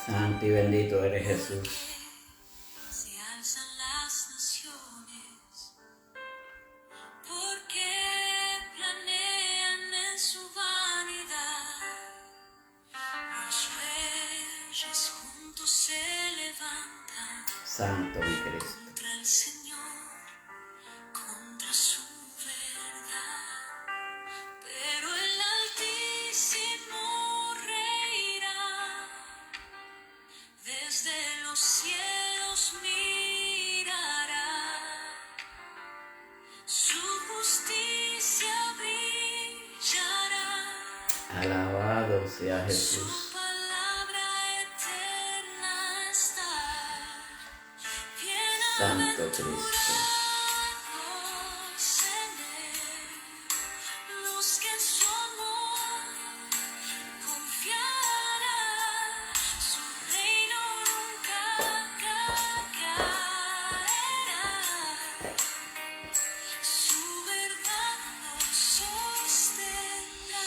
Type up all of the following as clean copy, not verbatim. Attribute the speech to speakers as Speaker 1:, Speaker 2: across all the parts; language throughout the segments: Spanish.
Speaker 1: Santo y bendito eres Jesús.
Speaker 2: Se alzan las naciones porque planean en su vanidad. Los reyes juntos se levantan
Speaker 1: Santo mi Cristo.
Speaker 2: contra el Señor, contra su verdad. Pero el Altísimo reirá, desde los cielos mirará, su justicia brillará,
Speaker 1: Alabado sea
Speaker 2: su
Speaker 1: Jesús.
Speaker 2: palabra eterna está.
Speaker 1: Santo Cristo.
Speaker 2: Bienaventurados en él, los que en su amor confiarán, su reino nunca caerá, su verdad nos sostendrá.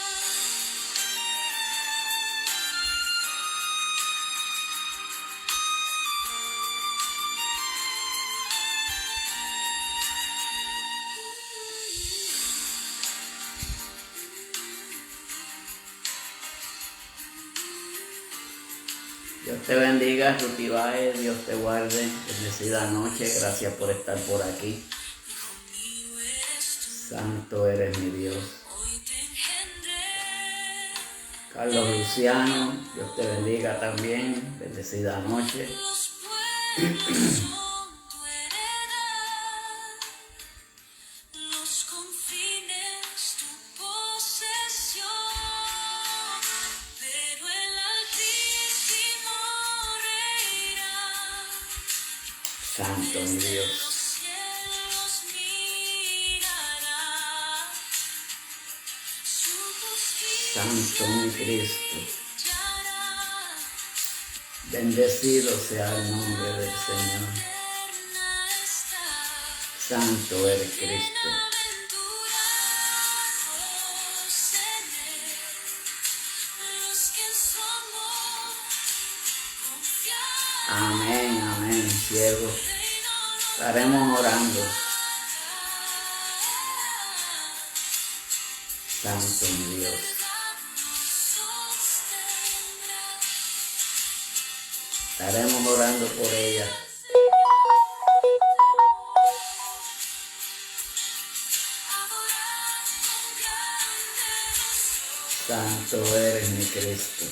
Speaker 1: Dios te bendiga, Ruti Baez, Dios te guarde, bendecida noche, gracias por estar por aquí.
Speaker 2: Mío eres tú,
Speaker 1: Santo eres mi Dios.
Speaker 2: hoy te engendré.
Speaker 1: Carlos Luciano, Dios te bendiga también, bendecida noche.
Speaker 2: Los pueblos son tu heredad, los confines tu posesión, pero el Altísimo reirá,
Speaker 1: Santo mi
Speaker 2: desde
Speaker 1: Dios.
Speaker 2: los cielos mirará, su justicia
Speaker 1: Santo mi Cristo.
Speaker 2: brillará.
Speaker 1: Bendecido sea el nombre del Señor. Santo eres Cristo.
Speaker 2: Bienaventurados en él, los que en su amor confiarán.
Speaker 1: Amén, amén, cielo.
Speaker 2: Reino
Speaker 1: Estaremos orando. Santo mi Dios. Estaremos orando por ella. Santo eres mi Cristo.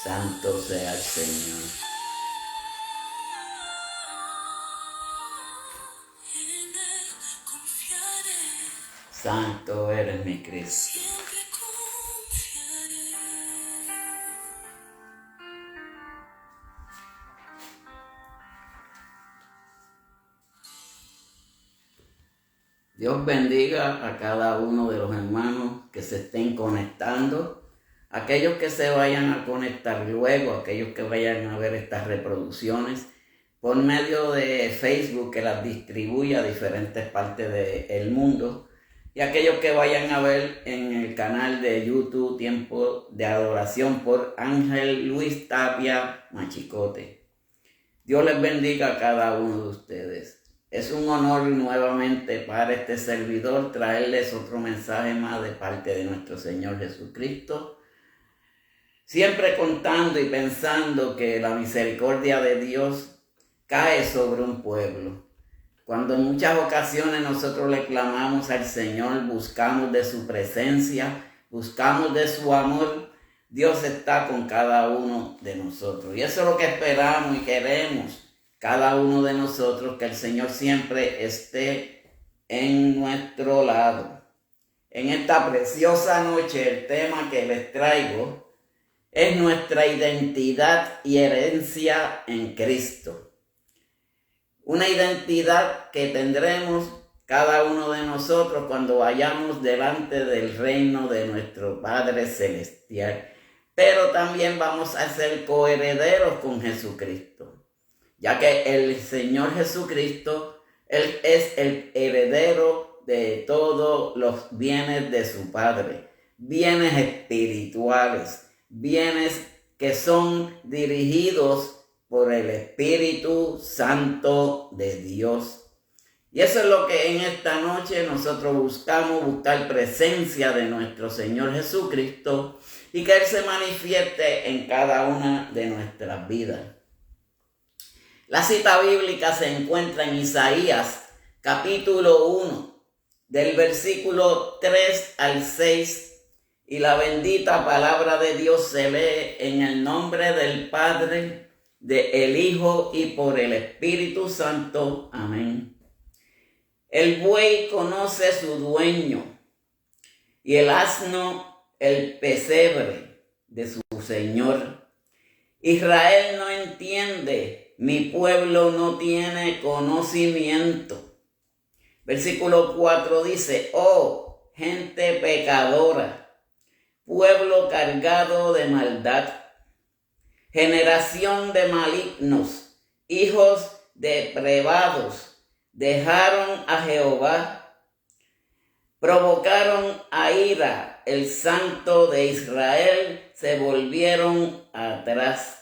Speaker 1: Santo sea el Señor.
Speaker 2: En él confiaré,
Speaker 1: Santo eres mi Cristo.
Speaker 2: siempre confiaré.
Speaker 1: Dios bendiga a cada uno de los hermanos que se estén conectando. Aquellos que se vayan a conectar luego, aquellos que vayan a ver estas reproducciones por medio de Facebook, que las distribuya a diferentes partes del mundo, y aquellos que vayan a ver en el canal de YouTube Tiempo de Adoración por Ángel Luis Tapia Machicote. Dios les bendiga a cada uno de ustedes. Es un honor nuevamente para este servidor traerles otro mensaje más de parte de nuestro Señor Jesucristo. Siempre contando y pensando que la misericordia de Dios cae sobre un pueblo. Cuando en muchas ocasiones nosotros le clamamos al Señor, buscamos de su presencia, buscamos de su amor, Dios está con cada uno de nosotros. Y eso es lo que esperamos y queremos, cada uno de nosotros, que el Señor siempre esté en nuestro lado. En esta preciosa noche, el tema que les traigo es nuestra identidad y herencia en Cristo. Una identidad que tendremos cada uno de nosotros cuando vayamos delante del reino de nuestro Padre Celestial. Pero también vamos a ser coherederos con Jesucristo. ya que el Señor Jesucristo, Él es el heredero de todos los bienes de su Padre, bienes espirituales, bienes que son dirigidos por el Espíritu Santo de Dios. Y eso es lo que en esta noche nosotros buscamos, buscar presencia de nuestro Señor Jesucristo y que Él se manifieste en cada una de nuestras vidas. La cita bíblica se encuentra en Isaías capítulo 1, del versículo 3 al 6, y la bendita palabra de Dios se lee en el nombre del Padre, del Hijo y por el Espíritu Santo. Amén. El buey conoce su dueño y el asno el pesebre de su Señor. Israel no entiende, mi pueblo no tiene conocimiento. Versículo 4 dice, oh gente pecadora, pueblo cargado de maldad, generación de malignos, hijos depravados, dejaron a Jehová, provocaron a ira el Santo de Israel, se volvieron atrás.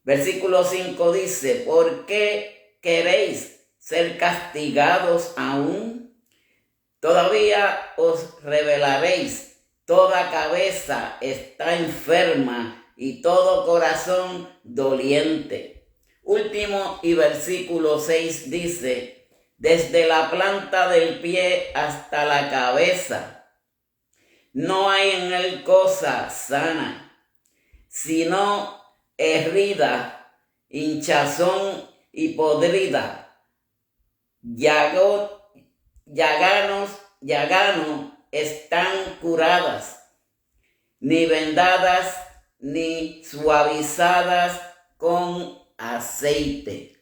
Speaker 1: Versículo 5 dice, ¿por qué queréis ser castigados aún? Todavía os rebelaréis, toda cabeza está enferma y todo corazón doliente. Último y versículo 6 dice, desde la planta del pie hasta la cabeza, no hay en él cosa sana, sino herida, hinchazón y podrida. Llaganos están curadas, ni vendadas, ni suavizadas con aceite.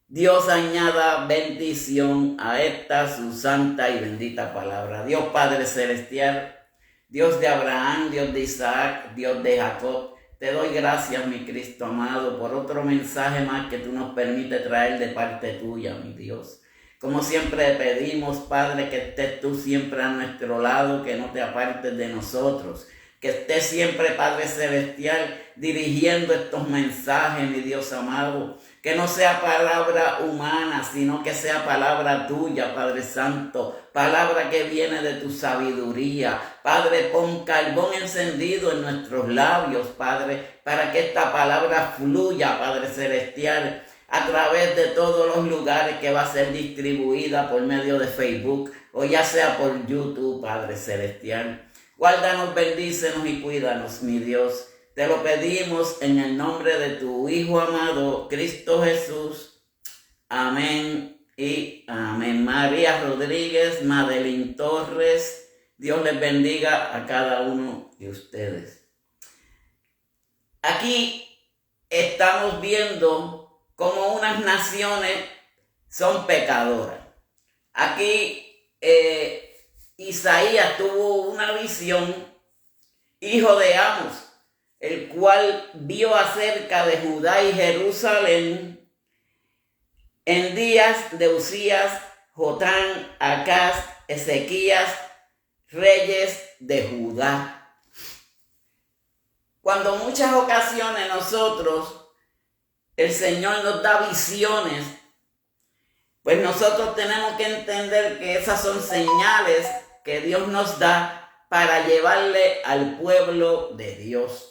Speaker 1: Dios añada bendición a esta su santa y bendita palabra. Dios Padre Celestial, Dios de Abraham, Dios de Isaac, Dios de Jacob, te doy gracias, mi Cristo amado, por otro mensaje más que tú nos permites traer de parte tuya, mi Dios. Como siempre pedimos, Padre, que estés tú siempre a nuestro lado, que no te apartes de nosotros, que estés siempre, Padre Celestial, dirigiendo estos mensajes, mi Dios amado, que no sea palabra humana, sino que sea palabra tuya, Padre Santo, palabra que viene de tu sabiduría. Padre, pon carbón encendido en nuestros labios, Padre, para que esta palabra fluya, Padre Celestial, a través de todos los lugares que va a ser distribuida por medio de Facebook o ya sea por YouTube, Padre Celestial. Guárdanos, bendícenos y cuídanos, mi Dios. Te lo pedimos en el nombre de tu Hijo amado, Cristo Jesús. Amén y amén. María Rodríguez, Madeline Torres, Dios les bendiga a cada uno de ustedes. Aquí estamos viendo cómo unas naciones son pecadoras. Aquí Isaías tuvo una visión, hijo de Amos, el cual vio acerca de Judá y Jerusalén en días de Usías, Jotán, Acaz, Ezequías, reyes de Judá. Cuando muchas ocasiones nosotros, el Señor nos da visiones, pues nosotros tenemos que entender que esas son señales que Dios nos da para llevarle al pueblo de Dios.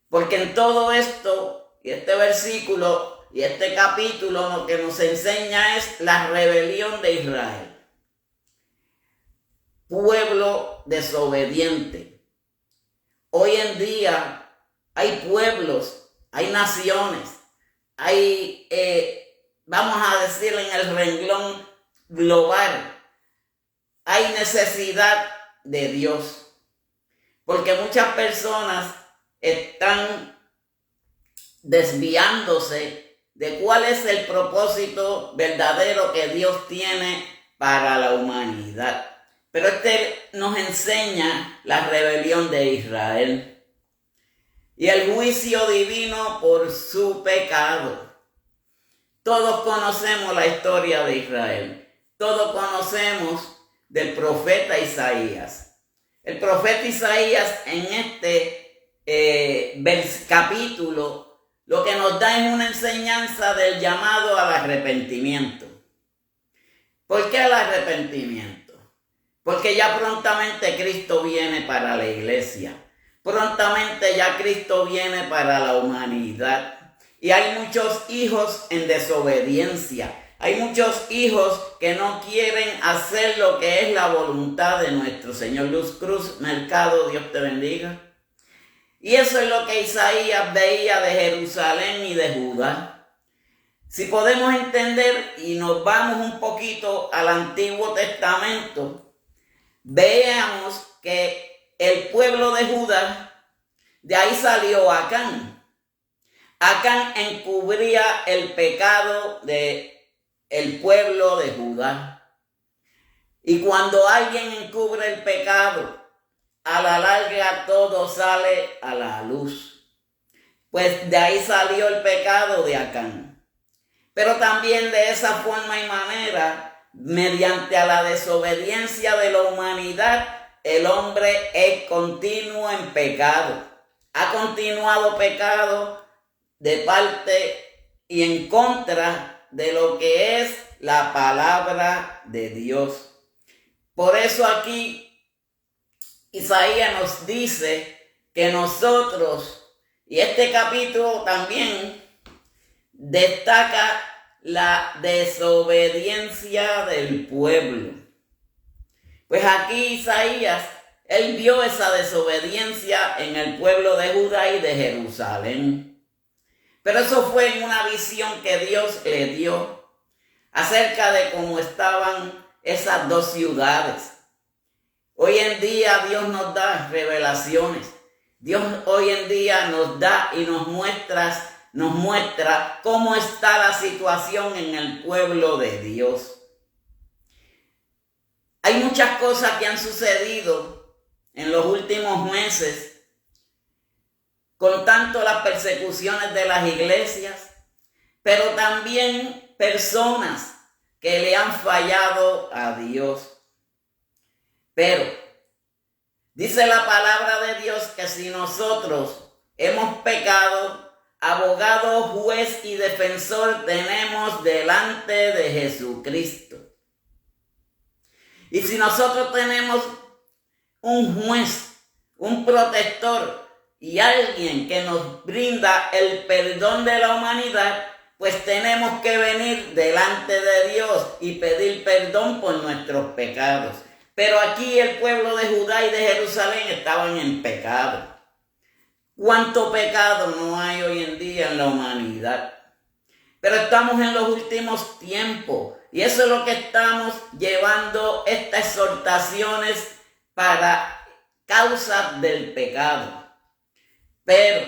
Speaker 1: Porque en todo esto, y este versículo y este capítulo, lo que nos enseña es la rebelión de Israel. Pueblo desobediente. Hoy en día hay pueblos, hay naciones, hay, vamos a decir en el renglón global, hay necesidad de Dios. Porque muchas personas están desviándose de cuál es el propósito verdadero que Dios tiene para la humanidad. Pero nos enseña la rebelión de Israel y el juicio divino por su pecado. Todos conocemos la historia de Israel. Todos conocemos del profeta Isaías. El profeta Isaías en este capítulo lo que nos da es una enseñanza del llamado al arrepentimiento. ¿Por qué al arrepentimiento? Porque ya prontamente Cristo viene para la iglesia. Prontamente ya Cristo viene para la humanidad. Y hay muchos hijos en desobediencia. Hay muchos hijos que no quieren hacer lo que es la voluntad de nuestro Señor. Luz Cruz Mercado, Dios te bendiga. Y eso es lo que Isaías veía de Jerusalén y de Judá. Si podemos entender y nos vamos un poquito al Antiguo Testamento, veamos que el pueblo de Judá, de ahí salió Acán. Acán encubría el pecado del pueblo de Judá. Y cuando alguien encubre el pecado, a la larga todo sale a la luz. Pues de ahí salió el pecado de Acán. Pero también de esa forma y manera, mediante a la desobediencia de la humanidad, el hombre es continuo en pecado. Ha continuado pecado de parte y en contra de lo que es la palabra de Dios. Por eso aquí Isaías nos dice que nosotros, y este capítulo también destaca la desobediencia del pueblo. Pues aquí Isaías, él vio esa desobediencia en el pueblo de Judá y de Jerusalén. Pero eso fue en una visión que Dios le dio acerca de cómo estaban esas dos ciudades. Hoy en día Dios nos da revelaciones. Dios hoy en día nos da y nos muestra cómo está la situación en el pueblo de Dios. Hay muchas cosas que han sucedido en los últimos meses, con tanto las persecuciones de las iglesias, pero también personas que le han fallado a Dios. Pero dice la palabra de Dios que si nosotros hemos pecado, abogado, juez y defensor tenemos delante de Jesucristo. Y si nosotros tenemos un juez, un protector y alguien que nos brinda el perdón de la humanidad, pues tenemos que venir delante de Dios y pedir perdón por nuestros pecados. Pero aquí el pueblo de Judá y de Jerusalén estaban en pecado. ¿Cuánto pecado no hay hoy en día en la humanidad? Pero estamos en los últimos tiempos y eso es lo que estamos llevando estas exhortaciones para causas del pecado. Pero,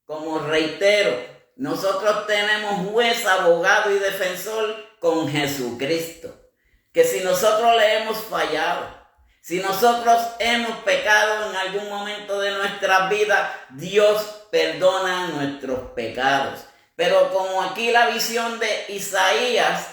Speaker 1: como reitero, nosotros tenemos juez, abogado y defensor con Jesucristo. Que si nosotros le hemos fallado, si nosotros hemos pecado en algún momento de nuestra vida, Dios perdona nuestros pecados. Pero como aquí la visión de Isaías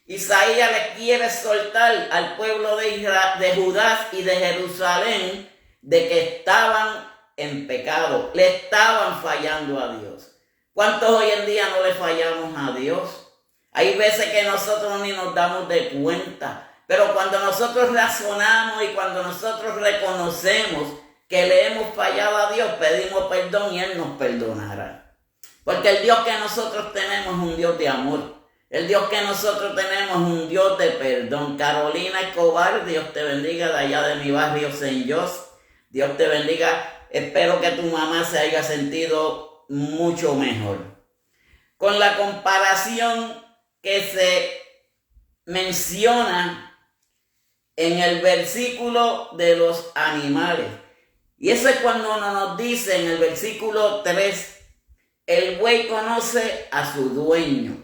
Speaker 1: le quiere soltar al pueblo de Judá y de Jerusalén de que estaban en pecado, le estaban fallando a Dios. ¿Cuántos hoy en día no le fallamos a Dios? Hay veces que nosotros ni nos damos de cuenta, pero cuando nosotros razonamos y cuando nosotros reconocemos que le hemos fallado a Dios, pedimos perdón y Él nos perdonará. Porque el Dios que nosotros tenemos es un Dios de amor. El Dios que nosotros tenemos es un Dios de perdón. Carolina Escobar, Dios te bendiga de allá de mi barrio Saint Joseph. Dios te bendiga. Espero que tu mamá se haya sentido mucho mejor. Con la comparación que se menciona en el versículo de los animales. Y eso es cuando nos dice en el versículo 3, el buey conoce a su dueño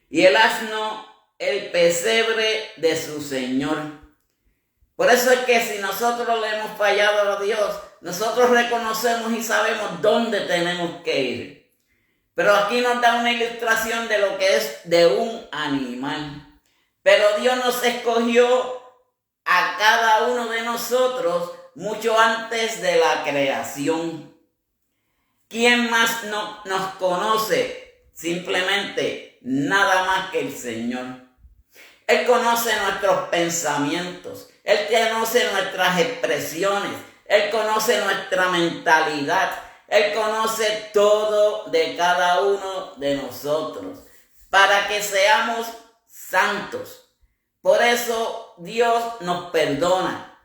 Speaker 1: y el asno el pesebre de su señor. Por eso es que si nosotros le hemos fallado a Dios, nosotros reconocemos y sabemos dónde tenemos que ir. Pero aquí nos da una ilustración de lo que es de un animal. Pero Dios nos escogió a cada uno de nosotros mucho antes de la creación. ¿Quién más nos conoce? Simplemente nada más que el Señor. Él conoce nuestros pensamientos, Él conoce nuestras expresiones, Él conoce nuestra mentalidad, Él conoce todo de cada uno de nosotros, para que seamos santos. Por eso Dios nos perdona,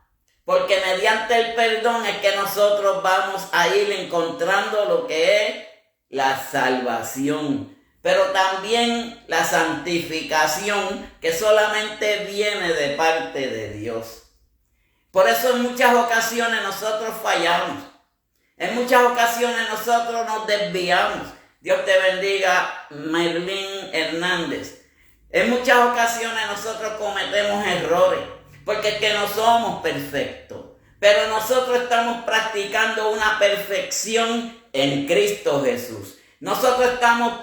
Speaker 1: porque mediante el perdón es que nosotros vamos a ir encontrando lo que es la salvación, pero también la santificación, que solamente viene de parte de Dios. Por eso en muchas ocasiones nosotros fallamos, en muchas ocasiones nosotros nos desviamos. Dios te bendiga, Merlín Hernández. En muchas ocasiones nosotros cometemos errores, porque es que no somos perfectos, pero nosotros estamos practicando una perfección en Cristo Jesús. Nosotros estamos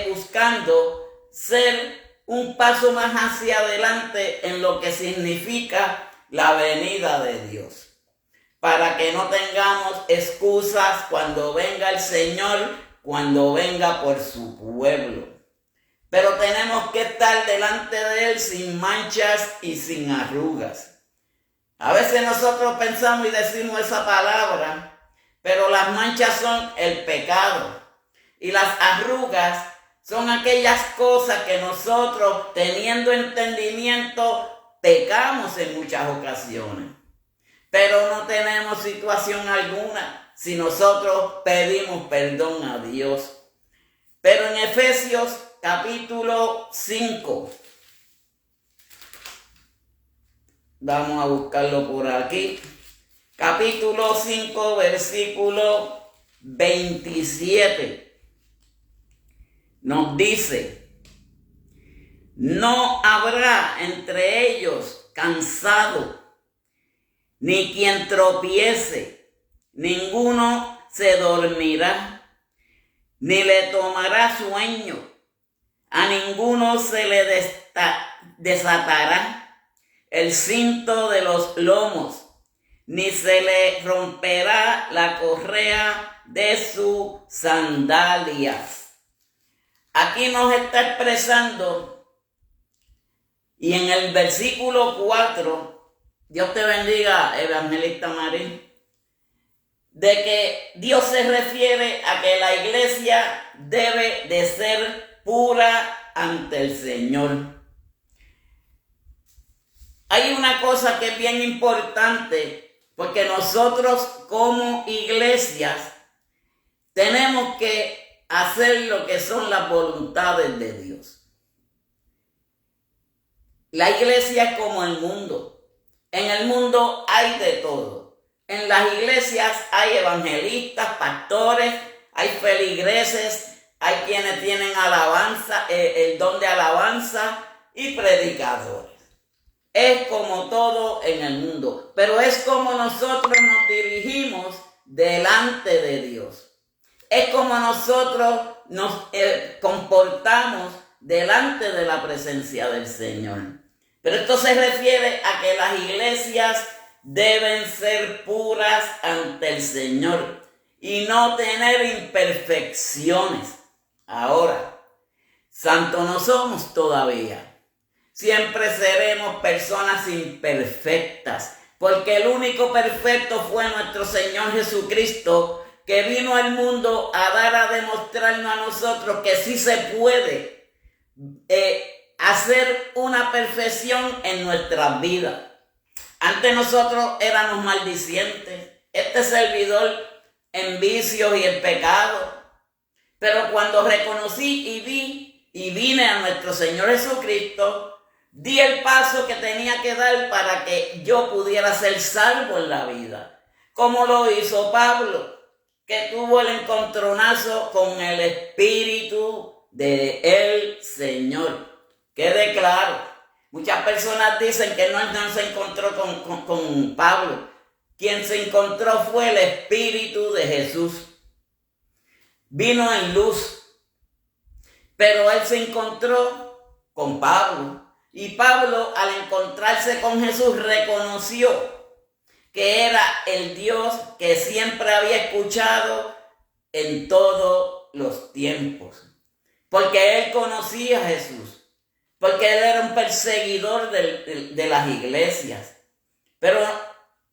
Speaker 1: buscando ser un paso más hacia adelante en lo que significa la venida de Dios, para que no tengamos excusas cuando venga el Señor, cuando venga por su pueblo. Pero tenemos que estar delante de Él sin manchas y sin arrugas. A veces nosotros pensamos y decimos esa palabra, pero las manchas son el pecado. Y las arrugas son aquellas cosas que nosotros, teniendo entendimiento, pecamos en muchas ocasiones. Pero no tenemos situación alguna si nosotros pedimos perdón a Dios. Pero en Efesios capítulo 5, vamos a buscarlo por aquí, capítulo 5, versículo 27. Nos dice: no habrá entre ellos cansado, ni quien tropiece, ninguno se dormirá, ni le tomará sueño, a ninguno se le desatará el cinto de los lomos, ni se le romperá la correa de sus sandalias. Aquí nos está expresando, y en el versículo 4, Dios te bendiga, Evangelista Marín, de que Dios se refiere a que la iglesia debe de ser pura ante el Señor. Hay una cosa que es bien importante, porque nosotros como iglesias tenemos que hacer lo que son las voluntades de Dios. La iglesia es como el mundo. En el mundo hay de todo. En las iglesias hay evangelistas, pastores, hay feligreses, hay quienes tienen alabanza, el don de alabanza, y predicadores. Es como todo en el mundo, pero es como nosotros nos dirigimos delante de Dios. Es como nosotros nos comportamos delante de la presencia del Señor. Pero esto se refiere a que las iglesias deben ser puras ante el Señor y no tener imperfecciones. Ahora, santos no somos todavía. Siempre seremos personas imperfectas, porque el único perfecto fue nuestro Señor Jesucristo, que vino al mundo a demostrarnos a nosotros que sí se puede hacer una perfección en nuestras vidas. Antes nosotros éramos maldicientes, este servidor en vicios y en pecado, pero cuando reconocí y vine a nuestro Señor Jesucristo, di el paso que tenía que dar para que yo pudiera ser salvo en la vida, como lo hizo Pablo, que tuvo el encontronazo con el Espíritu del Señor. Quede claro, muchas personas dicen que no se encontró con Pablo. Quien se encontró fue el Espíritu de Jesús. Vino en luz, Pero él se encontró con Pablo. Y Pablo, al encontrarse con Jesús, reconoció que era el Dios que siempre había escuchado en todos los tiempos. Porque él conocía a Jesús. Porque él era un perseguidor de las iglesias. Pero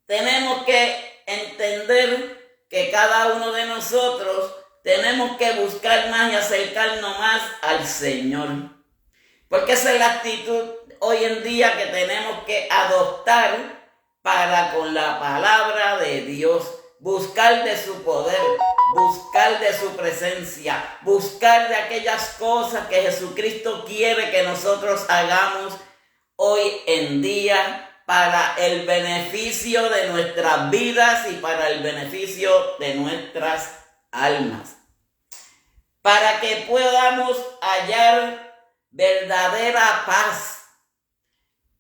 Speaker 1: tenemos que entender que cada uno de nosotros tenemos que buscar más y acercarnos más al Señor. Porque esa es la actitud hoy en día que tenemos que adoptar para con la palabra de Dios. Buscar de su poder, buscar de su presencia, buscar de aquellas cosas que Jesucristo quiere que nosotros hagamos hoy en día para el beneficio de nuestras vidas y para el beneficio de nuestras almas. Para que podamos hallar verdadera paz.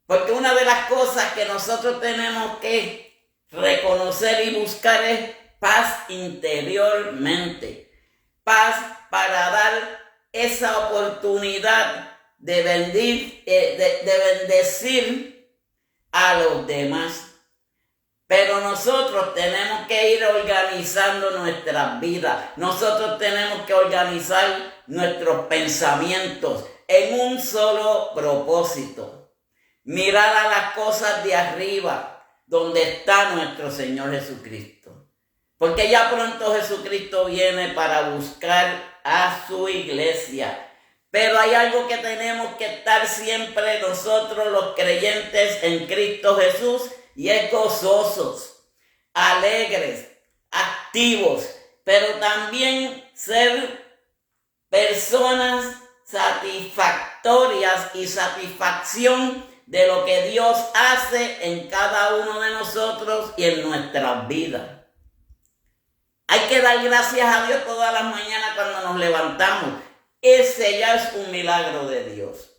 Speaker 1: Porque una de las cosas que nosotros tenemos que reconocer y buscar es paz interiormente. Paz para dar esa oportunidad de bendecir a los demás. Pero nosotros tenemos que ir organizando nuestras vidas. Nosotros tenemos que organizar nuestros pensamientos en un solo propósito. Mirar a las cosas de arriba, donde está nuestro Señor Jesucristo. Porque ya pronto Jesucristo viene para buscar a su iglesia. Pero hay algo que tenemos que estar siempre nosotros los creyentes en Cristo Jesús, y es gozosos, alegres, activos, pero también ser personas satisfactorias y satisfacción de lo que Dios hace en cada uno de nosotros y en nuestras vidas. Hay que dar gracias a Dios todas las mañanas cuando nos levantamos. Ese ya es un milagro de Dios.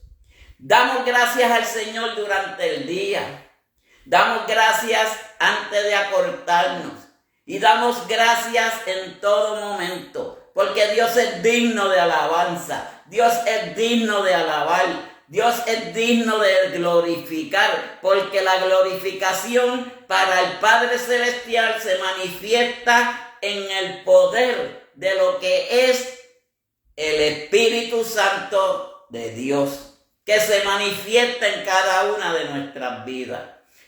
Speaker 1: Damos gracias al Señor durante el día. Damos gracias antes de acostarnos. Y damos gracias en todo momento. Porque Dios es digno de alabanza. Dios es digno de alabar. Dios es digno de glorificar. Porque la glorificación para el Padre Celestial se manifiesta en el poder de lo que es el Espíritu Santo de Dios, que se manifiesta en cada una de nuestras vidas.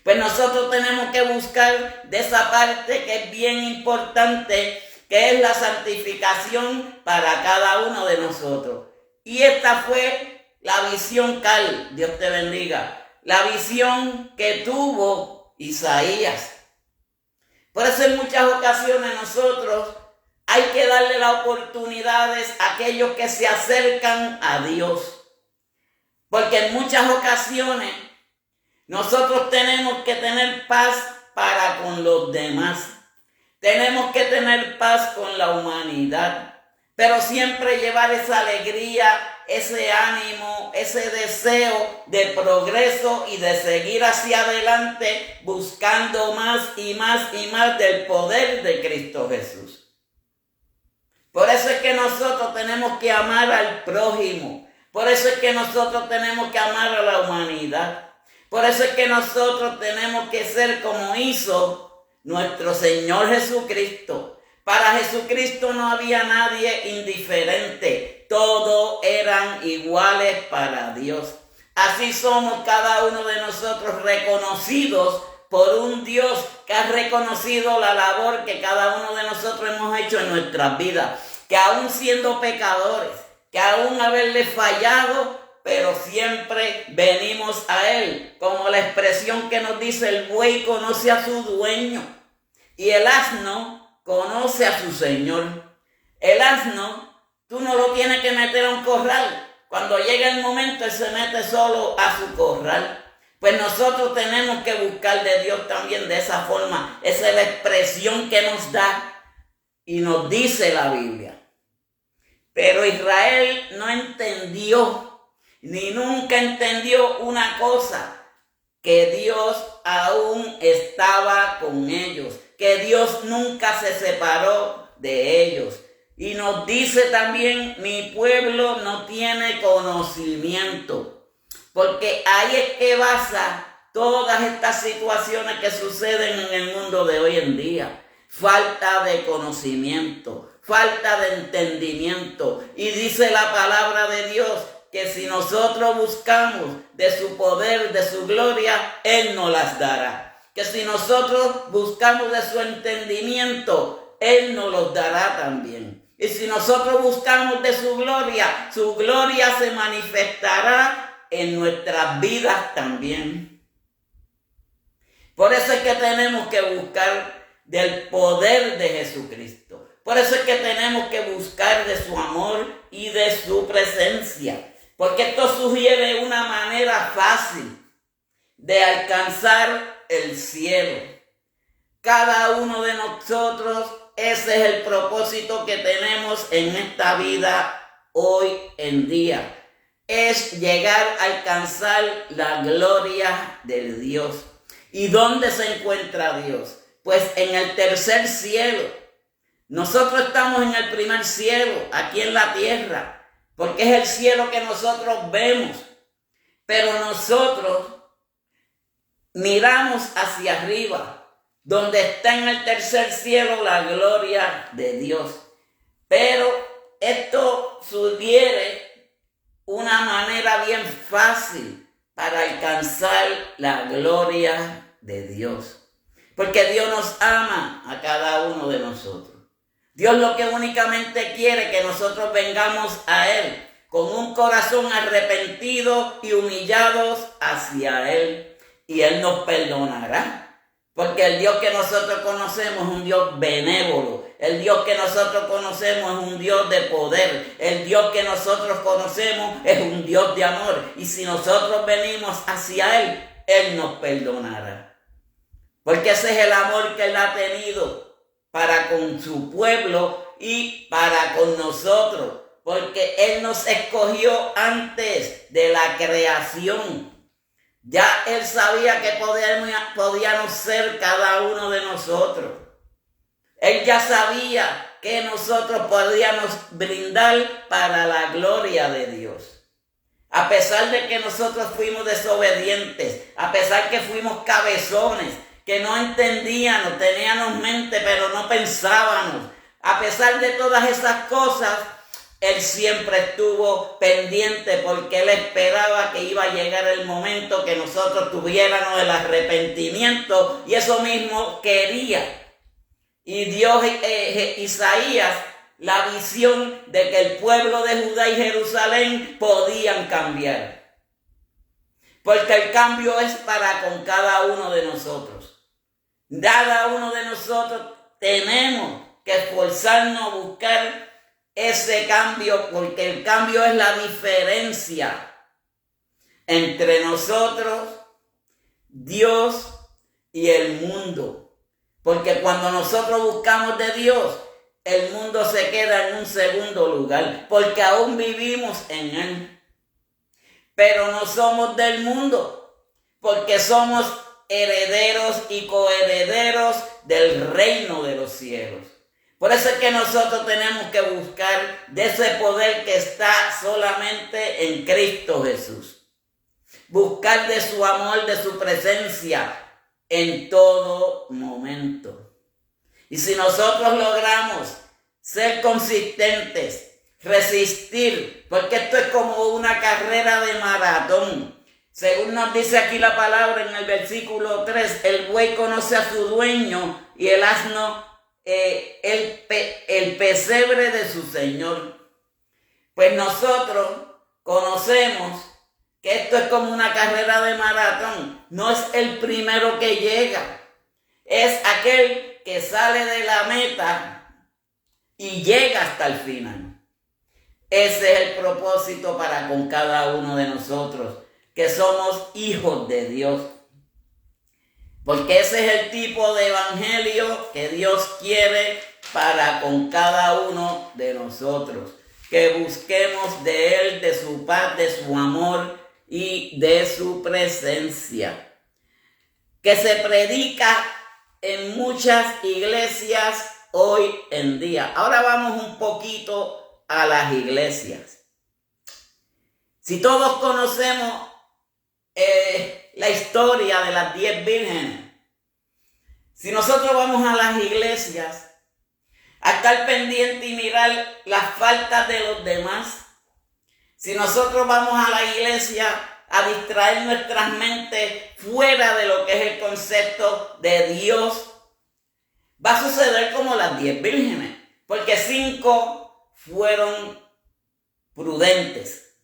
Speaker 1: Pues nosotros tenemos que buscar de esa parte que es bien importante, que es la santificación para cada uno de nosotros. Y esta fue la visión, Carl, Dios te bendiga, la visión que tuvo Isaías. Por eso en muchas ocasiones nosotros hay que darle las oportunidades a aquellos que se acercan a Dios. Porque en muchas ocasiones nosotros tenemos que tener paz para con los demás. Tenemos que tener paz con la humanidad. Pero siempre llevar esa alegría, ese ánimo, ese deseo de progreso y de seguir hacia adelante buscando más y más y más del poder de Cristo Jesús. Por eso es que nosotros tenemos que amar al prójimo. Por eso es que nosotros tenemos que amar a la humanidad. Por eso es que nosotros tenemos que ser como hizo nuestro Señor Jesucristo. Para Jesucristo no había nadie indiferente. Todos eran iguales para Dios. Así somos cada uno de nosotros reconocidos por un Dios que ha reconocido la labor que cada uno de nosotros hemos hecho en nuestras vidas. Que aún siendo pecadores, que aún haberle fallado, pero siempre venimos a Él. Como la expresión que nos dice: el buey conoce a su dueño y el asno conoce a su señor. El asno, tú no lo tienes que meter a un corral. Cuando llega el momento, él se mete solo a su corral. Pues nosotros tenemos que buscar de Dios también de esa forma. Esa es la expresión que nos da y nos dice la Biblia. Pero Israel no entendió, ni nunca entendió una cosa: que Dios aún estaba con ellos, que Dios nunca se separó de ellos. Y nos dice también, mi pueblo no tiene conocimiento. Porque ahí es que basa todas estas situaciones que suceden en el mundo de hoy en día. Falta de conocimiento, falta de entendimiento. Y dice la palabra de Dios que si nosotros buscamos de su poder, de su gloria, Él nos las dará. Que si nosotros buscamos de su entendimiento, Él nos los dará también. Y si nosotros buscamos de su gloria se manifestará en nuestras vidas también. Por eso es que tenemos que buscar del poder de Jesucristo. Por eso es que tenemos que buscar de su amor y de su presencia. Porque esto sugiere una manera fácil de alcanzar el cielo. Cada uno de nosotros, ese es el propósito que tenemos en esta vida hoy en día. Es llegar a alcanzar la gloria de Dios. ¿Y dónde se encuentra Dios? Pues en el tercer cielo. Nosotros estamos en el primer cielo, aquí en la tierra, porque es el cielo que nosotros vemos. Pero nosotros miramos hacia arriba, donde está en el tercer cielo la gloria de Dios. Pero esto sugiere una manera bien fácil para alcanzar la gloria de Dios. Porque Dios nos ama a cada uno de nosotros. Dios lo que únicamente quiere es que nosotros vengamos a Él con un corazón arrepentido y humillados hacia Él. Y Él nos perdonará. Porque el Dios que nosotros conocemos es un Dios benévolo. El Dios que nosotros conocemos es un Dios de poder. El Dios que nosotros conocemos es un Dios de amor. Y si nosotros venimos hacia Él, Él nos perdonará. Porque ese es el amor que Él ha tenido para con su pueblo y para con nosotros. Porque Él nos escogió antes de la creación. Ya Él sabía que podíamos ser cada uno de nosotros. Él ya sabía que nosotros podíamos brindar para la gloria de Dios. A pesar de que nosotros fuimos desobedientes, a pesar que fuimos cabezones, que no entendíamos, teníamos mente pero no pensábamos. A pesar de todas esas cosas, Él siempre estuvo pendiente porque Él esperaba que iba a llegar el momento que nosotros tuviéramos el arrepentimiento y eso mismo quería. Y dio Isaías la visión de que el pueblo de Judá y Jerusalén podían cambiar. Porque el cambio es para con cada uno de nosotros. Cada uno de nosotros tenemos que esforzarnos a buscar ese cambio, porque el cambio es la diferencia entre nosotros, Dios y el mundo. Porque cuando nosotros buscamos de Dios, el mundo se queda en un segundo lugar, porque aún vivimos en Él. Pero no somos del mundo, porque somos herederos y coherederos del reino de los cielos. Por eso es que nosotros tenemos que buscar de ese poder que está solamente en Cristo Jesús. Buscar de su amor, de su presencia en todo momento. Y si nosotros logramos ser consistentes, resistir, porque esto es como una carrera de maratón. Según nos dice aquí la palabra en el versículo 3, el buey conoce a su dueño y el asno el pesebre de su señor. Pues nosotros conocemos que esto es como una carrera de maratón. No es el primero que llega, es aquel que sale de la meta y llega hasta el final. Ese es el propósito para con cada uno de nosotros, que somos hijos de Dios. Porque ese es el tipo de evangelio que Dios quiere para con cada uno de nosotros. Que busquemos de Él, de su paz, de su amor y de su presencia. Que se predica en muchas iglesias hoy en día. Ahora vamos un poquito a las iglesias. Si todos conocemos la historia de las 10 vírgenes, si nosotros vamos a las iglesias a estar pendiente y mirar las faltas de los demás, si nosotros vamos a la iglesia a distraer nuestras mentes fuera de lo que es el concepto de Dios, va a suceder como las 10 vírgenes, porque 5 fueron prudentes.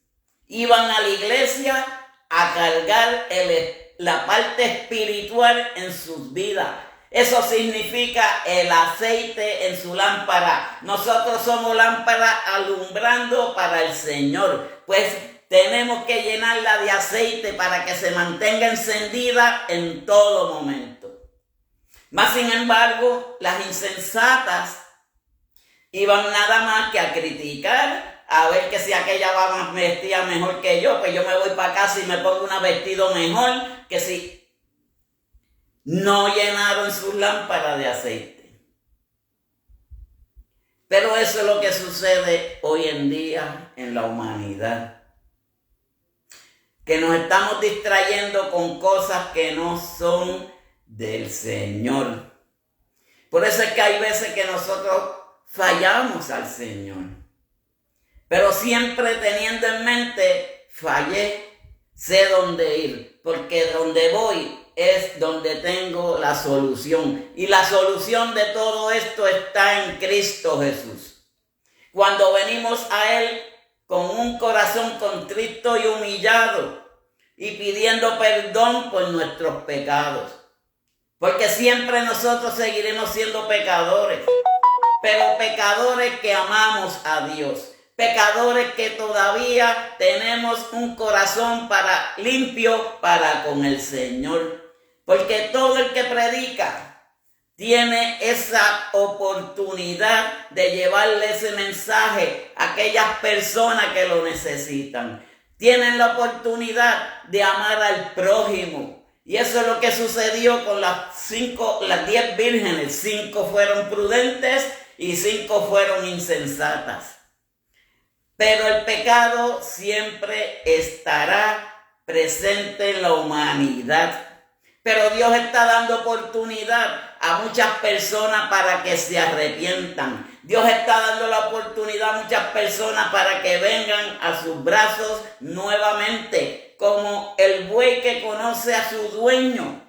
Speaker 1: Iban a la iglesia a cargar la parte espiritual en sus vidas. Eso significa el aceite en su lámpara. Nosotros somos lámpara alumbrando para el Señor. Pues tenemos que llenarla de aceite para que se mantenga encendida en todo momento. Mas sin embargo, las insensatas iban nada más que a criticar, a ver que si aquella va vestida mejor que yo, pues yo me voy para casa y me pongo un vestido mejor, que si no llenaron sus lámparas de aceite. Pero eso es lo que sucede hoy en día en la humanidad, que nos estamos distrayendo con cosas que no son del Señor. Por eso es que hay veces que nosotros fallamos al Señor, pero siempre teniendo en mente, fallé, sé dónde ir, porque donde voy es donde tengo la solución. Y la solución de todo esto está en Cristo Jesús. Cuando venimos a Él con un corazón contrito y humillado y pidiendo perdón por nuestros pecados. Porque siempre nosotros seguiremos siendo pecadores, pero pecadores que amamos a Dios. Pecadores que todavía tenemos un corazón limpio para con el Señor. Porque todo el que predica tiene esa oportunidad de llevarle ese mensaje a aquellas personas que lo necesitan. Tienen la oportunidad de amar al prójimo. Y eso es lo que sucedió con las 10 vírgenes. 5 fueron prudentes y 5 fueron insensatas. Pero el pecado siempre estará presente en la humanidad. Pero Dios está dando oportunidad a muchas personas para que se arrepientan. Dios está dando la oportunidad a muchas personas para que vengan a sus brazos nuevamente. Como el buey que conoce a su dueño.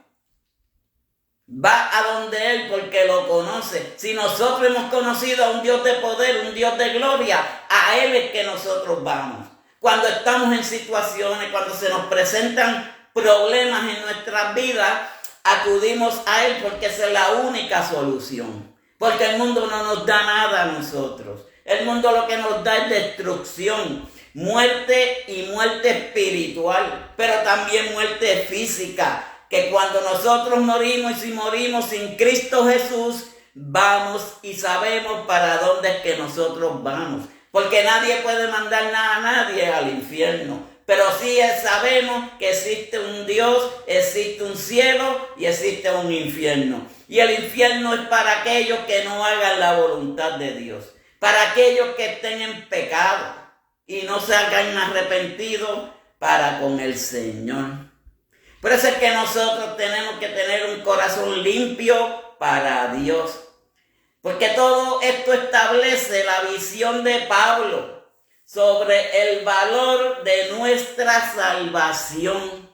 Speaker 1: Va a donde Él porque lo conoce. Si nosotros hemos conocido a un Dios de poder, un Dios de gloria, a Él es que nosotros vamos. Cuando estamos en situaciones, cuando se nos presentan problemas en nuestras vidas, acudimos a Él porque esa es la única solución. Porque el mundo no nos da nada a nosotros. El mundo lo que nos da es destrucción, muerte y muerte espiritual, pero también muerte física. Que cuando nosotros morimos y si morimos sin Cristo Jesús, vamos y sabemos para dónde es que nosotros vamos. Porque nadie puede mandar nada a nadie al infierno. Pero sí sabemos que existe un Dios, existe un cielo y existe un infierno. Y el infierno es para aquellos que no hagan la voluntad de Dios. Para aquellos que estén en pecado y no se hayan arrepentido para con el Señor. Por eso es que nosotros tenemos que tener un corazón limpio para Dios. Porque todo esto establece la visión de Pablo sobre el valor de nuestra salvación.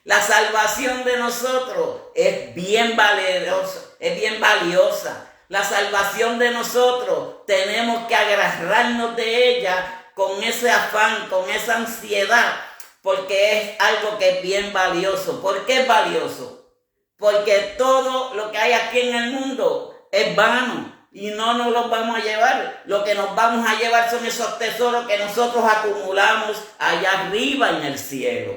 Speaker 1: La salvación de nosotros es bien valiosa. La salvación de nosotros tenemos que agarrarnos de ella con ese afán, con esa ansiedad, porque es algo que es bien valioso. ¿Por qué es valioso? Porque todo lo que hay aquí en el mundo es vano. Y no nos los vamos a llevar. Lo que nos vamos a llevar son esos tesoros que nosotros acumulamos allá arriba en el cielo.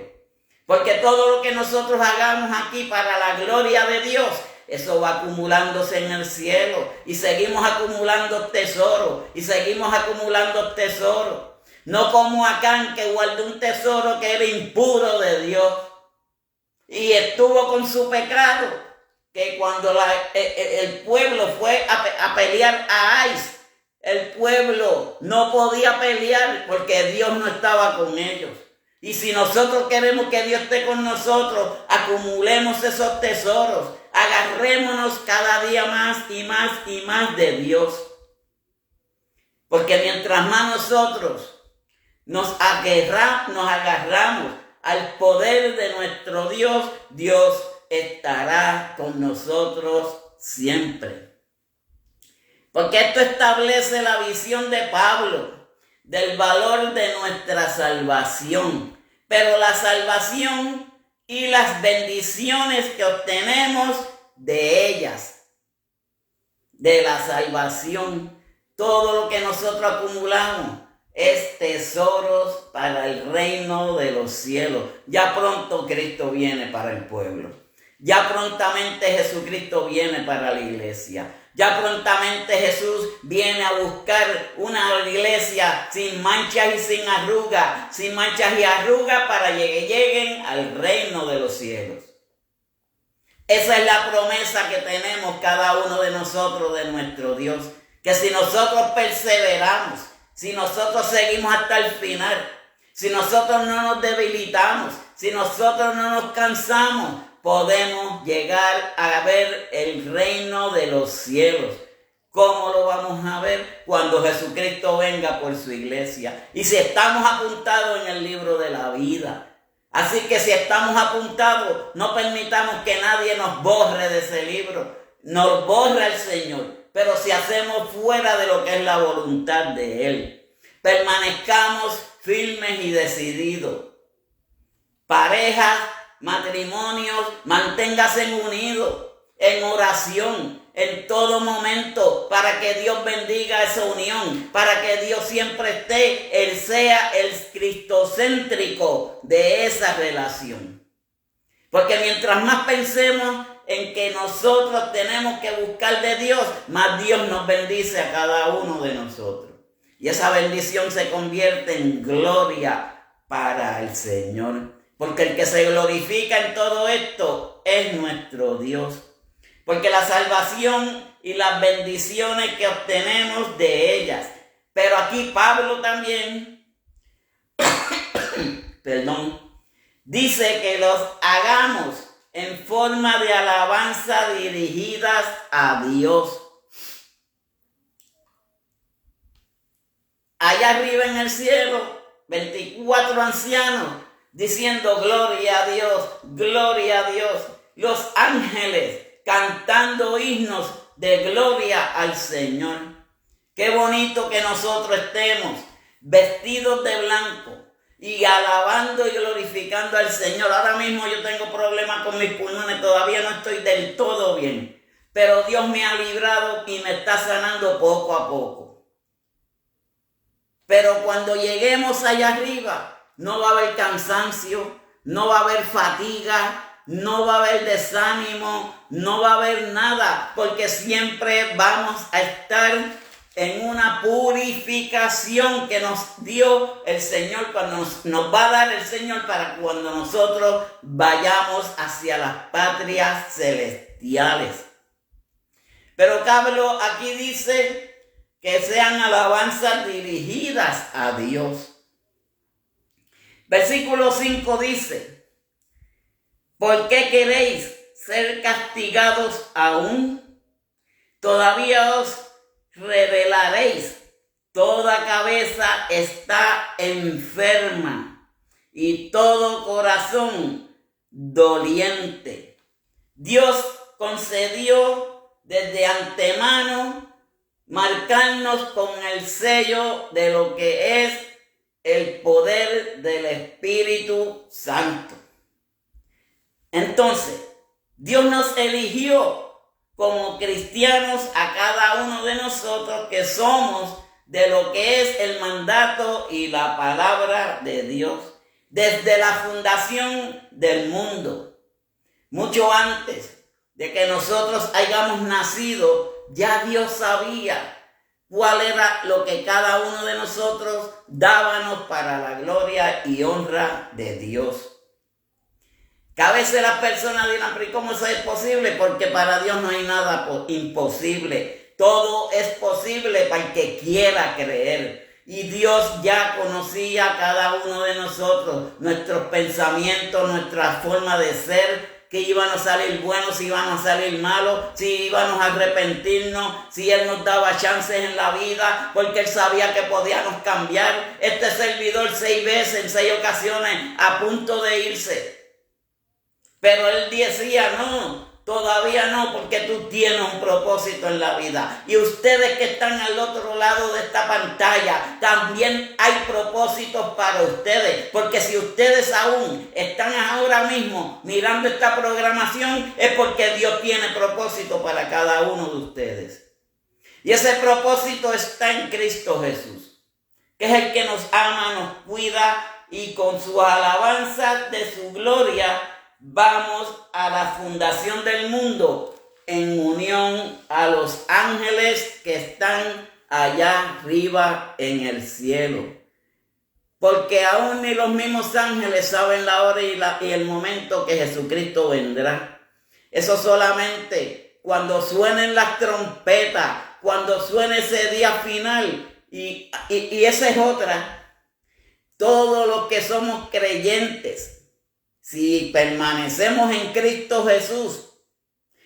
Speaker 1: Porque todo lo que nosotros hagamos aquí para la gloria de Dios, eso va acumulándose en el cielo. Y seguimos acumulando tesoros. Y seguimos acumulando tesoros. No como Acán, que guardó un tesoro que era impuro de Dios. Y estuvo con su pecado, que cuando el pueblo fue a pelear a Ais, el pueblo no podía pelear porque Dios no estaba con ellos. Y si nosotros queremos que Dios esté con nosotros, acumulemos esos tesoros, agarrémonos cada día más y más y más de Dios. Porque mientras más nosotros nos agarramos al poder de nuestro Dios, Dios estará con nosotros siempre. Porque esto establece la visión de Pablo del valor de nuestra salvación. Pero la salvación y las bendiciones que obtenemos de ellas, de la salvación, todo lo que nosotros acumulamos es tesoros para el reino de los cielos. Ya pronto Cristo viene para el pueblo. Ya prontamente Jesucristo viene para la iglesia. Ya prontamente Jesús viene a buscar una iglesia sin manchas y sin arrugas, para que lleguen al reino de los cielos. Esa es la promesa que tenemos cada uno de nosotros de nuestro Dios. Que si nosotros perseveramos, si nosotros seguimos hasta el final, si nosotros no nos debilitamos, si nosotros no nos cansamos, podemos llegar a ver el reino de los cielos. ¿Cómo lo vamos a ver? Cuando Jesucristo venga por su iglesia. Y si estamos apuntados en el libro de la vida. Así que si estamos apuntados, no permitamos que nadie nos borre de ese libro. Nos borra el Señor. Pero si hacemos fuera de lo que es la voluntad de Él, permanezcamos firmes y decididos. Parejas, matrimonios, manténgase unidos en oración en todo momento para que Dios bendiga esa unión, para que Dios siempre esté, Él sea el cristocéntrico de esa relación. Porque mientras más pensemos en que nosotros tenemos que buscar de Dios, más Dios nos bendice a cada uno de nosotros. Y esa bendición se convierte en gloria para el Señor. Porque el que se glorifica en todo esto es nuestro Dios. Porque la salvación y las bendiciones que obtenemos de ellas. Pero aquí Pablo también, dice que los hagamos en forma de alabanza dirigidas a Dios. Allá arriba en el cielo, 24 ancianos diciendo gloria a Dios, gloria a Dios. Los ángeles cantando himnos de gloria al Señor. Qué bonito que nosotros estemos vestidos de blanco y alabando y glorificando al Señor. Ahora mismo yo tengo problemas con mis pulmones, todavía no estoy del todo bien, pero Dios me ha librado y me está sanando poco a poco. Pero cuando lleguemos allá arriba, no va a haber cansancio, no va a haber fatiga, no va a haber desánimo, no va a haber nada, porque siempre vamos a estar en una purificación que nos dio el Señor, cuando nos va a dar el Señor para cuando nosotros vayamos hacia las patrias celestiales. Pero Pablo aquí dice que sean alabanzas dirigidas a Dios. Versículo 5 dice: ¿por qué queréis ser castigados aún? Todavía os revelaréis. Toda cabeza está enferma y todo corazón doliente. Dios concedió desde antemano marcarnos con el sello de lo que es el poder del Espíritu Santo. Entonces, Dios nos eligió como cristianos a cada uno de nosotros que somos de lo que es el mandato y la palabra de Dios desde la fundación del mundo. Mucho antes de que nosotros hayamos nacido, ya Dios sabía cuál era lo que cada uno de nosotros dábamos para la gloria y honra de Dios. Que a veces las personas dirán, pero ¿cómo eso es posible? Porque para Dios no hay nada imposible. Todo es posible para el que quiera creer. Y Dios ya conocía a cada uno de nosotros, nuestros pensamientos, nuestra forma de ser, que iban a salir buenos, si iban a salir malos, si íbamos a arrepentirnos, si Él nos daba chances en la vida, porque Él sabía que podíamos cambiar. Este servidor 6 veces, en 6 ocasiones, a punto de irse. Pero Él decía, no, todavía no, porque tú tienes un propósito en la vida. Y ustedes que están al otro lado de esta pantalla, también hay propósitos para ustedes. Porque si ustedes aún están ahora mismo mirando esta programación, es porque Dios tiene propósito para cada uno de ustedes. Y ese propósito está en Cristo Jesús, que es el que nos ama, nos cuida, y con su alabanza de su gloria vamos a la fundación del mundo en unión a los ángeles que están allá arriba en el cielo. Porque aún ni los mismos ángeles saben la hora y el momento que Jesucristo vendrá. Eso solamente cuando suenen las trompetas, cuando suene ese día final. Y esa es otra. Todos los que somos creyentes, si permanecemos en Cristo Jesús,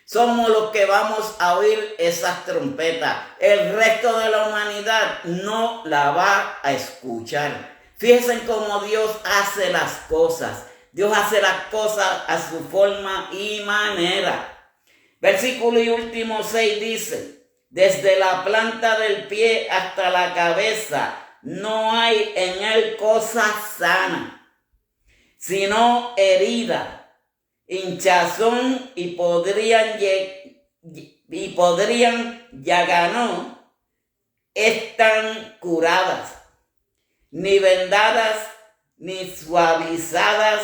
Speaker 1: somos los que vamos a oír esas trompetas. El resto de la humanidad no la va a escuchar. Fíjense cómo Dios hace las cosas. Dios hace las cosas a su forma y manera. Versículo y último 6 dice, desde la planta del pie hasta la cabeza, no hay en él cosa sana, sino herida, hinchazón y podrían llaganó, están curadas, ni vendadas, ni suavizadas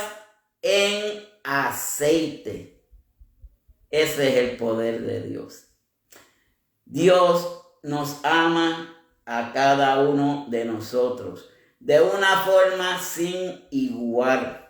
Speaker 1: en aceite. Ese es el poder de Dios. Dios nos ama a cada uno de nosotros de una forma sin igual.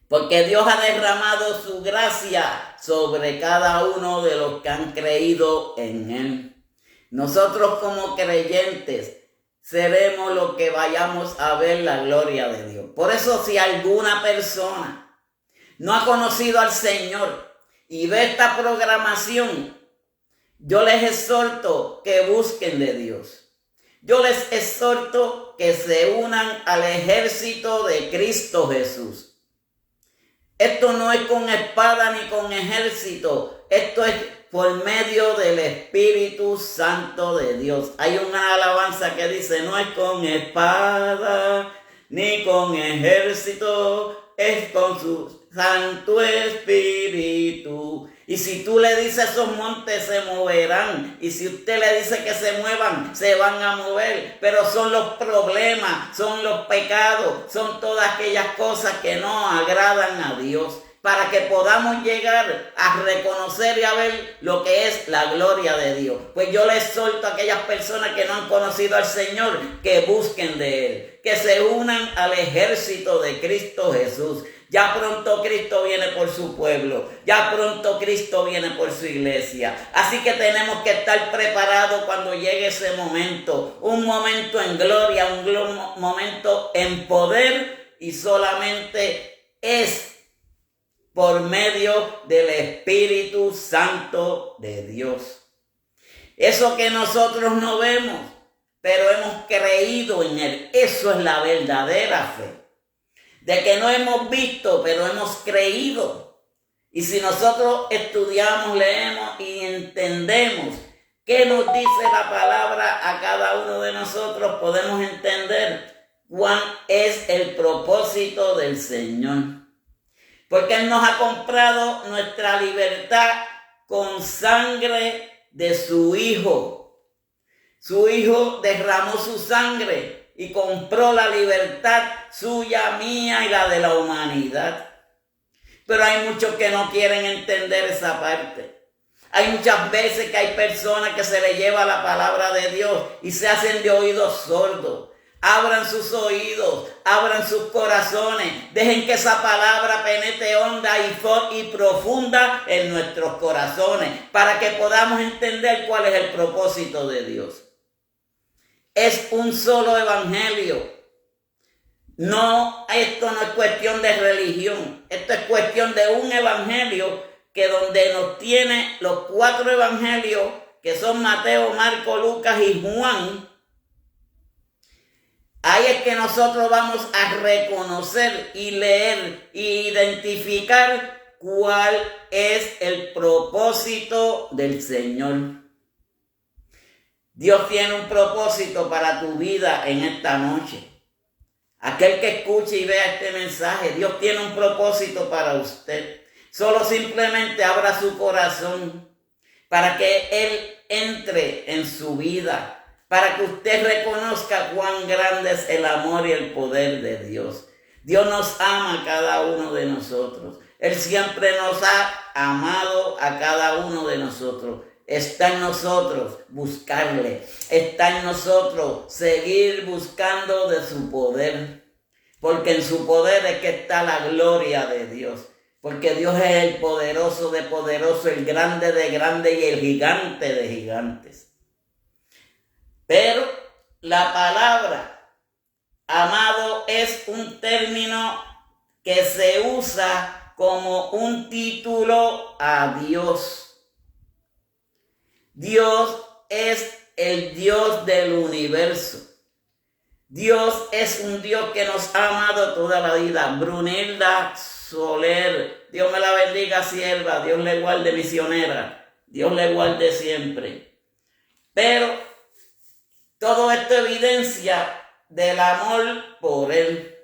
Speaker 1: Porque Dios ha derramado su gracia sobre cada uno de los que han creído en Él. Nosotros como creyentes seremos los que vayamos a ver la gloria de Dios. Por eso si alguna persona no ha conocido al Señor y ve esta programación, yo les exhorto que busquen de Dios. Yo les exhorto que se unan al ejército de Cristo Jesús. Esto no es con espada ni con ejército. Esto es por medio del Espíritu Santo de Dios. Hay una alabanza que dice, no es con espada ni con ejército, es con su Santo Espíritu. Y si tú le dices esos montes se moverán. Y si usted le dice que se muevan, se van a mover. Pero son los problemas, son los pecados, son todas aquellas cosas que no agradan a Dios. Para que podamos llegar a reconocer y a ver lo que es la gloria de Dios. Pues yo les exhorto a aquellas personas que no han conocido al Señor, que busquen de Él, que se unan al ejército de Cristo Jesús. Ya pronto Cristo viene por su pueblo. Ya pronto Cristo viene por su iglesia. Así que tenemos que estar preparados cuando llegue ese momento. Un momento en gloria, un momento en poder. Y solamente es por medio del Espíritu Santo de Dios. Eso que nosotros no vemos, pero hemos creído en Él. Eso es la verdadera fe. De que no hemos visto, pero hemos creído. Y si nosotros estudiamos, leemos y entendemos qué nos dice la palabra a cada uno de nosotros, podemos entender cuál es el propósito del Señor. Porque Él nos ha comprado nuestra libertad con sangre de su Hijo. Su Hijo derramó su sangre y compró la libertad suya, mía y la de la humanidad. Pero hay muchos que no quieren entender esa parte. Hay muchas veces que hay personas que se les lleva la palabra de Dios y se hacen de oídos sordos. Abran sus oídos, abran sus corazones, dejen que esa palabra penetre honda y profunda en nuestros corazones para que podamos entender cuál es el propósito de Dios. Es un solo evangelio. No, esto no es cuestión de religión, esto es cuestión de un evangelio que donde nos tiene los 4 evangelios que son Mateo, Marco, Lucas y Juan. Ahí es que nosotros vamos a reconocer y leer e identificar cuál es el propósito del Señor. Dios tiene un propósito para tu vida en esta noche. Aquel que escuche y vea este mensaje, Dios tiene un propósito para usted. Solo simplemente abra su corazón para que Él entre en su vida, para que usted reconozca cuán grande es el amor y el poder de Dios. Dios nos ama a cada uno de nosotros. Él siempre nos ha amado a cada uno de nosotros. Está en nosotros buscarle. Está en nosotros seguir buscando de su poder. Porque en su poder es que está la gloria de Dios. Porque Dios es el poderoso de poderoso, el grande de grande y el gigante de gigantes. Pero la palabra amado es un término que se usa como un título a Dios. Dios es el Dios del universo. Dios es un Dios que nos ha amado toda la vida. Brunilda Soler, Dios me la bendiga, sierva. Dios le guarde, misionera. Dios le guarde siempre. Pero todo esto evidencia del amor por Él.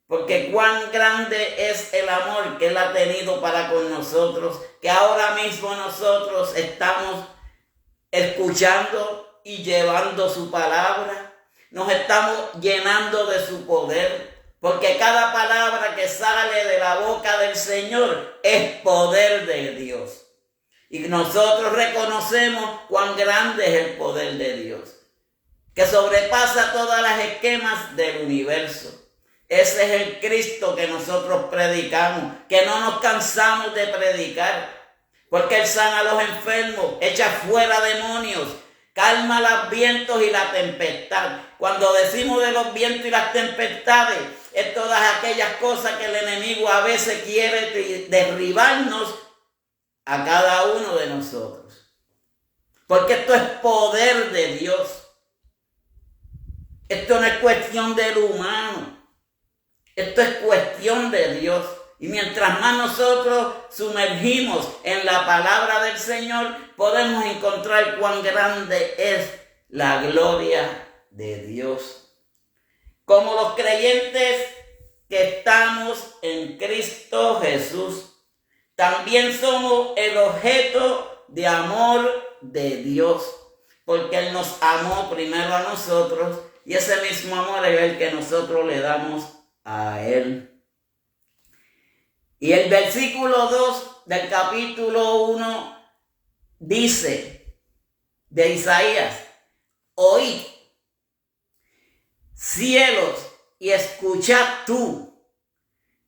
Speaker 1: Porque cuán grande es el amor que Él ha tenido para con nosotros, que ahora mismo nosotros estamos escuchando y llevando su palabra. Nos estamos llenando de su poder, porque cada palabra que sale de la boca del Señor es poder de Dios. Y nosotros reconocemos cuán grande es el poder de Dios, que sobrepasa todas las esquemas del universo. Ese es el Cristo que nosotros predicamos, que no nos cansamos de predicar, porque Él sana a los enfermos, echa fuera demonios, calma los vientos y la tempestad. Cuando decimos de los vientos y las tempestades, es todas aquellas cosas que el enemigo a veces quiere derribarnos a cada uno de nosotros. Porque esto es poder de Dios. Esto no es cuestión del humano. Esto es cuestión de Dios. Y mientras más nosotros sumergimos en la palabra del Señor, podemos encontrar cuán grande es la gloria de Dios. Como los creyentes que estamos en Cristo Jesús, también somos el objeto de amor de Dios, porque Él nos amó primero a nosotros y ese mismo amor es el que nosotros le damos a Él. Y el versículo 2 del capítulo 1 dice de Isaías: oíd, cielos, y escuchad tú,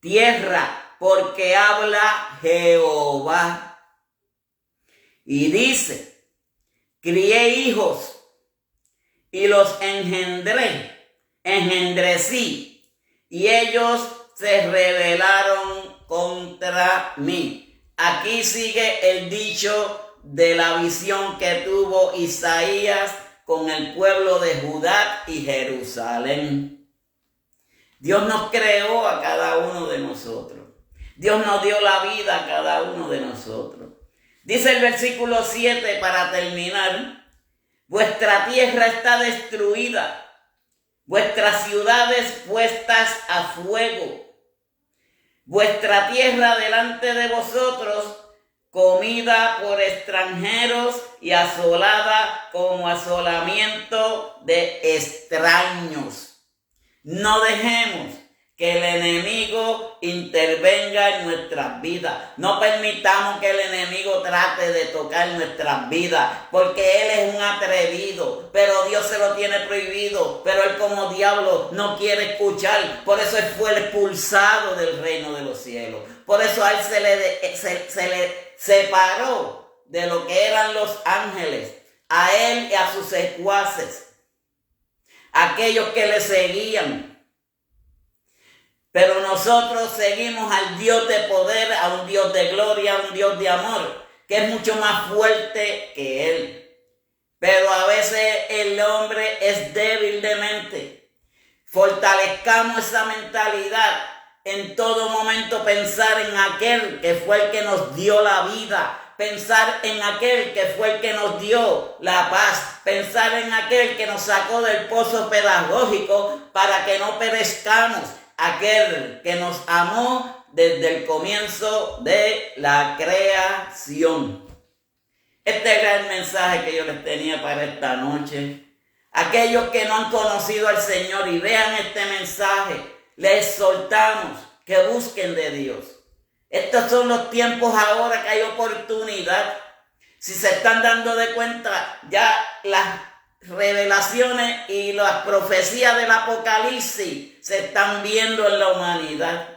Speaker 1: tierra, porque habla Jehová. Y dice: crié hijos y los engendrecí, y ellos se rebelaron contra mí. Aquí sigue el dicho de la visión que tuvo Isaías con el pueblo de Judá y Jerusalén. Dios nos creó a cada uno de nosotros. Dios nos dio la vida a cada uno de nosotros. Dice el versículo 7 para terminar: vuestra tierra está destruida, vuestras ciudades puestas a fuego. Vuestra tierra delante de vosotros, comida por extranjeros y asolada como asolamiento de extraños. No dejemos que el enemigo intervenga en nuestras vidas. No permitamos que el enemigo trate de tocar nuestras vidas, porque él es un atrevido, pero Dios se lo tiene prohibido, pero él como diablo no quiere escuchar. Por eso él fue expulsado del reino de los cielos. Por eso a él se le separó de lo que eran los ángeles, a él y a sus secuaces, aquellos que le seguían. Pero nosotros seguimos al Dios de poder, a un Dios de gloria, a un Dios de amor, que es mucho más fuerte que Él. Pero a veces el hombre es débil de mente. Fortalezcamos esa mentalidad. En todo momento pensar en aquel que fue el que nos dio la vida. Pensar en aquel que fue el que nos dio la paz. Pensar en aquel que nos sacó del pozo pedagógico para que no perezcamos. Aquel que nos amó desde el comienzo de la creación. Este era el mensaje que yo les tenía para esta noche. Aquellos que no han conocido al Señor y vean este mensaje, les exhortamos que busquen de Dios. Estos son los tiempos ahora que hay oportunidad. Si se están dando de cuenta, ya las revelaciones y las profecías del Apocalipsis se están viendo en la humanidad.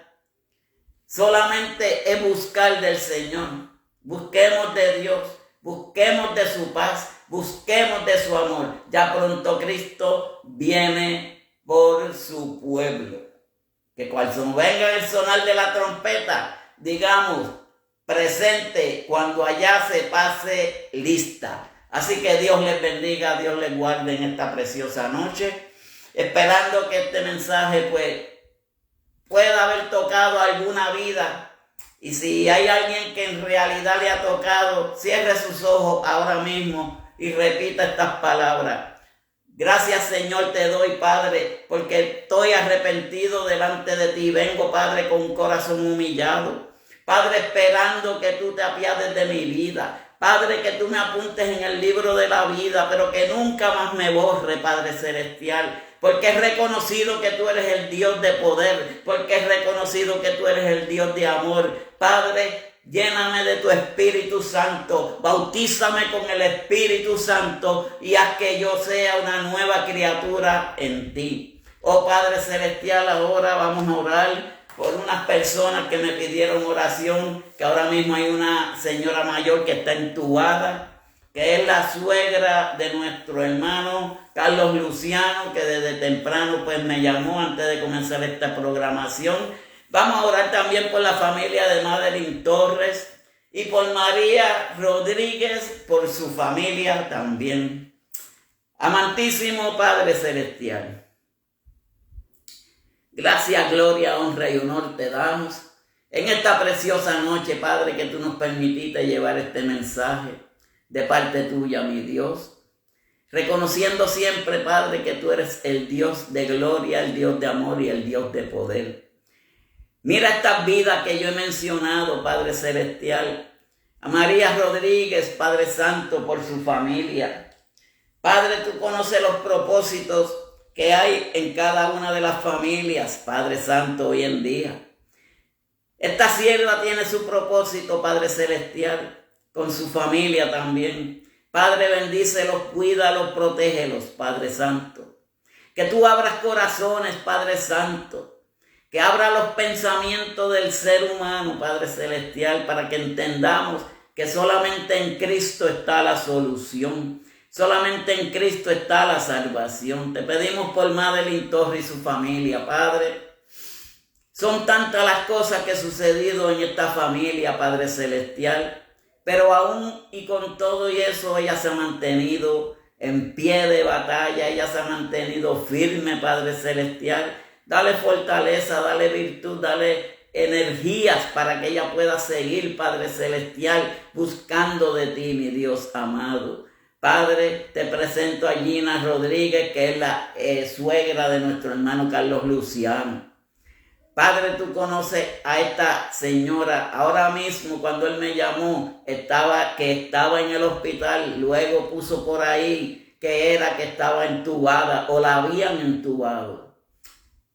Speaker 1: Solamente es buscar del Señor. Busquemos de Dios, busquemos de su paz, busquemos de su amor. Ya pronto Cristo viene por su pueblo. Que cuando venga el sonar de la trompeta, digamos, presente cuando allá se pase lista. Así que Dios les bendiga, Dios les guarde en esta preciosa noche, esperando que este mensaje pues pueda haber tocado alguna vida. Y si hay alguien que en realidad le ha tocado, cierre sus ojos ahora mismo y repita estas palabras. Gracias, Señor, te doy, Padre, porque estoy arrepentido delante de ti. Vengo, Padre, con un corazón humillado. Padre, esperando que tú te apiades de mi vida. Padre, que tú me apuntes en el libro de la vida, pero que nunca más me borre, Padre Celestial. Porque he reconocido que tú eres el Dios de poder, porque he reconocido que tú eres el Dios de amor. Padre, lléname de tu Espíritu Santo, bautízame con el Espíritu Santo y haz que yo sea una nueva criatura en ti. Oh Padre Celestial, ahora vamos a orar por unas personas que me pidieron oración, que ahora mismo hay una señora mayor que está entubada, que es la suegra de nuestro hermano Carlos Luciano, que desde temprano pues me llamó antes de comenzar esta programación. Vamos a orar también por la familia de Madeline Torres y por María Rodríguez, por su familia también. Amantísimo Padre Celestial, gracias, gloria, honra y honor te damos en esta preciosa noche, Padre, que tú nos permitiste llevar este mensaje de parte tuya, mi Dios. Reconociendo siempre, Padre, que tú eres el Dios de gloria, el Dios de amor y el Dios de poder. Mira estas vidas que yo he mencionado, Padre Celestial. A María Rodríguez, Padre Santo, por su familia. Padre, tú conoces los propósitos que hay en cada una de las familias, Padre Santo, hoy en día. Esta sierva tiene su propósito, Padre Celestial, con su familia también. Padre, bendícelos, cuídalos, protégelos, Padre Santo. Que tú abras corazones, Padre Santo. Que abra los pensamientos del ser humano, Padre Celestial, para que entendamos que solamente en Cristo está la solución. Solamente en Cristo está la salvación. Te pedimos por Madeline Torres y su familia, Padre. Son tantas las cosas que han sucedido en esta familia, Padre Celestial. Pero aún y con todo y eso, ella se ha mantenido en pie de batalla. Ella se ha mantenido firme, Padre Celestial. Dale fortaleza, dale virtud, dale energías para que ella pueda seguir, Padre Celestial, buscando de ti, mi Dios amado. Padre, te presento a Gina Rodríguez, que es la suegra de nuestro hermano Carlos Luciano. Padre, tú conoces a esta señora. Ahora mismo, cuando él me llamó, estaba en el hospital. Luego puso por ahí que estaba entubada o la habían entubado.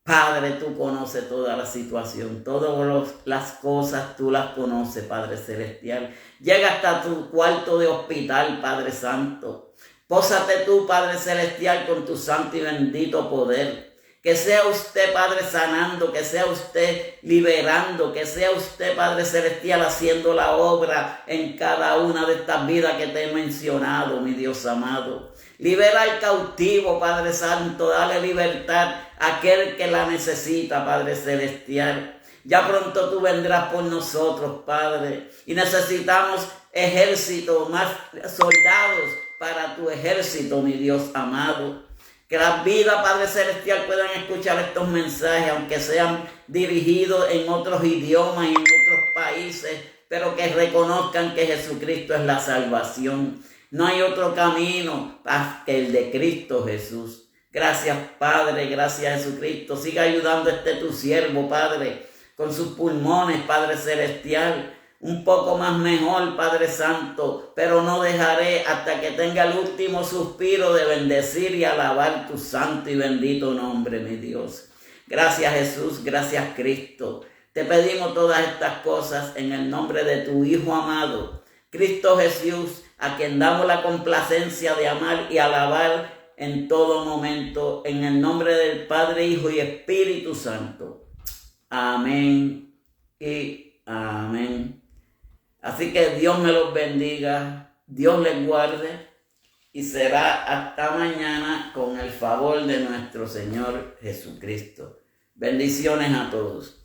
Speaker 1: Padre, tú conoces toda la situación, todas las cosas tú las conoces, Padre Celestial. Llega hasta tu cuarto de hospital, Padre Santo. Pósate tú, Padre Celestial, con tu santo y bendito poder. Que sea usted, Padre, sanando, que sea usted liberando, que sea usted, Padre Celestial, haciendo la obra en cada una de estas vidas que te he mencionado, mi Dios amado. Libera al cautivo, Padre Santo, dale libertad a aquel que la necesita, Padre Celestial. Ya pronto tú vendrás por nosotros, Padre, y necesitamos ejército, más soldados para tu ejército, mi Dios amado. Que las vidas, Padre Celestial, puedan escuchar estos mensajes, aunque sean dirigidos en otros idiomas y en otros países, pero que reconozcan que Jesucristo es la salvación. No hay otro camino más que el de Cristo Jesús. Gracias, Padre, gracias, Jesucristo. Siga ayudando a tu siervo, Padre, con sus pulmones, Padre Celestial. Un poco más mejor, Padre Santo, pero no dejaré hasta que tenga el último suspiro de bendecir y alabar tu santo y bendito nombre, mi Dios. Gracias, Jesús, gracias, Cristo. Te pedimos todas estas cosas en el nombre de tu Hijo amado, Cristo Jesús, a quien damos la complacencia de amar y alabar en todo momento, en el nombre del Padre, Hijo y Espíritu Santo. Amén y amén. Así que Dios me los bendiga, Dios les guarde y será hasta mañana con el favor de nuestro Señor Jesucristo. Bendiciones a todos.